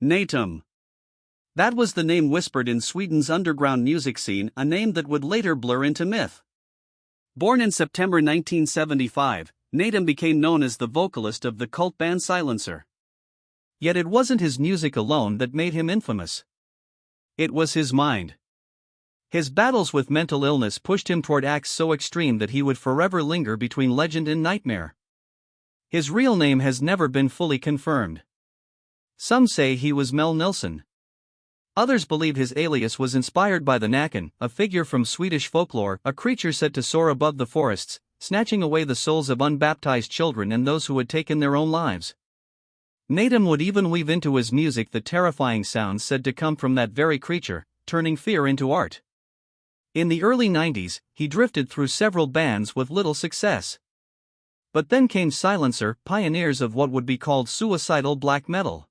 Natam. That was the name whispered in Sweden's underground music scene, a name that would later blur into myth. Born in September 1975, Natam became known as the vocalist of the cult band Silencer. Yet it wasn't his music alone that made him infamous. It was his mind. His battles with mental illness pushed him toward acts so extreme that he would forever linger between legend and nightmare. His real name has never been fully confirmed. Some say he was Mel Nilsson. Others believe his alias was inspired by the Naken, a figure from Swedish folklore, a creature said to soar above the forests, snatching away the souls of unbaptized children and those who had taken their own lives. Natam would even weave into his music the terrifying sounds said to come from that very creature, turning fear into art. In the early 90s, he drifted through several bands with little success. But then came Silencer, pioneers of what would be called suicidal black metal.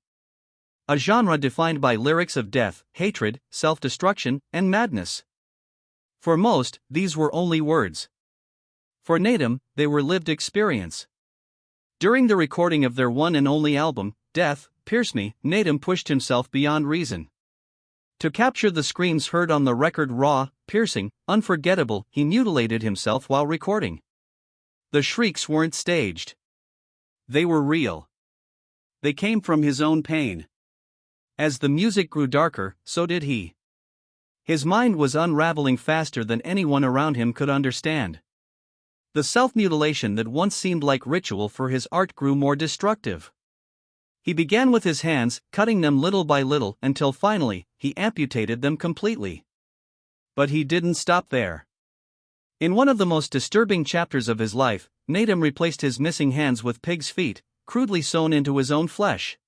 A genre defined by lyrics of death, hatred, self-destruction, and madness. For most, these were only words. For Natam, they were lived experience. During the recording of their one and only album, Death, Pierce Me, Natam pushed himself beyond reason. To capture the screams heard on the record raw, piercing, unforgettable, he mutilated himself while recording. The shrieks weren't staged. They were real. They came from his own pain. As the music grew darker, so did he. His mind was unraveling faster than anyone around him could understand. The self-mutilation that once seemed like ritual for his art grew more destructive. He began with his hands, cutting them little by little until finally, he amputated them completely. But he didn't stop there. In one of the most disturbing chapters of his life, Natam replaced his missing hands with pig's feet, crudely sewn into his own flesh.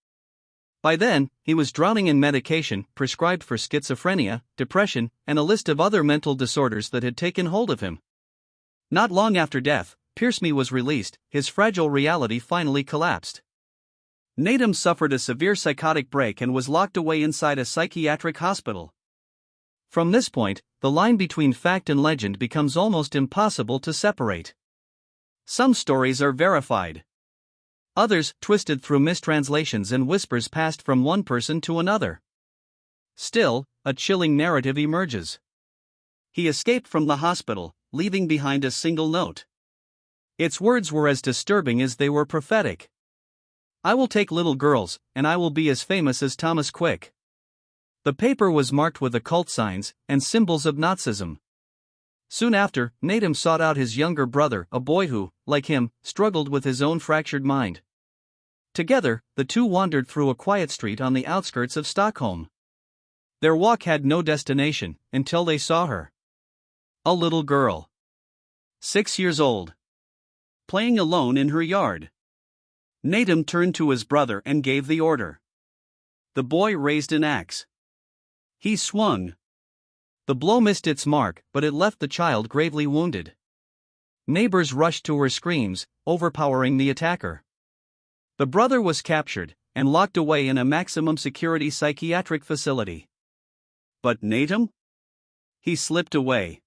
By then, he was drowning in medication prescribed for schizophrenia, depression, and a list of other mental disorders that had taken hold of him. Not long after Death, Pierce Me was released, his fragile reality finally collapsed. Natam suffered a severe psychotic break and was locked away inside a psychiatric hospital. From this point, the line between fact and legend becomes almost impossible to separate. Some stories are verified. Others, twisted through mistranslations and whispers passed from one person to another. Still, a chilling narrative emerges. He escaped from the hospital, leaving behind a single note. Its words were as disturbing as they were prophetic. I will take little girls, and I will be as famous as Thomas Quick. The paper was marked with occult signs and symbols of Nazism. Soon after, Natam sought out his younger brother, a boy who, like him, struggled with his own fractured mind. Together, the two wandered through a quiet street on the outskirts of Stockholm. Their walk had no destination, until they saw her. A little girl. 6 years old. Playing alone in her yard. Natam turned to his brother and gave the order. The boy raised an axe. He swung. The blow missed its mark, but it left the child gravely wounded. Neighbors rushed to her screams, overpowering the attacker. The brother was captured and locked away in a maximum security psychiatric facility. But Natam? He slipped away.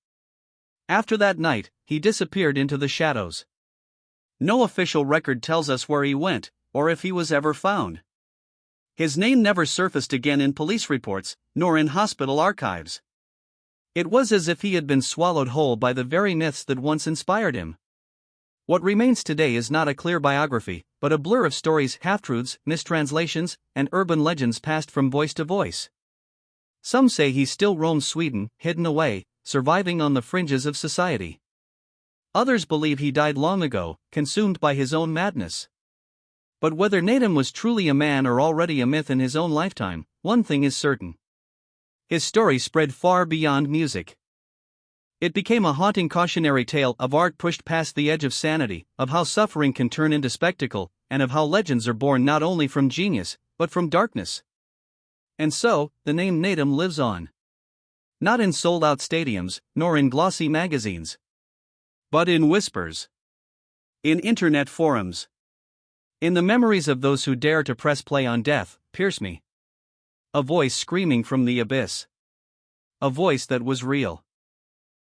After that night, he disappeared into the shadows. No official record tells us where he went, or if he was ever found. His name never surfaced again in police reports, nor in hospital archives. It was as if he had been swallowed whole by the very myths that once inspired him. What remains today is not a clear biography, but a blur of stories, half-truths, mistranslations, and urban legends passed from voice to voice. Some say he still roams Sweden, hidden away, surviving on the fringes of society. Others believe he died long ago, consumed by his own madness. But whether Natam was truly a man or already a myth in his own lifetime, one thing is certain. His story spread far beyond music. It became a haunting cautionary tale of art pushed past the edge of sanity, of how suffering can turn into spectacle, and of how legends are born not only from genius, but from darkness. And so, the name Natam lives on. Not in sold-out stadiums, nor in glossy magazines. But in whispers. In internet forums. In the memories of those who dare to press play on Death, Pierce Me. A voice screaming from the abyss. A voice that was real.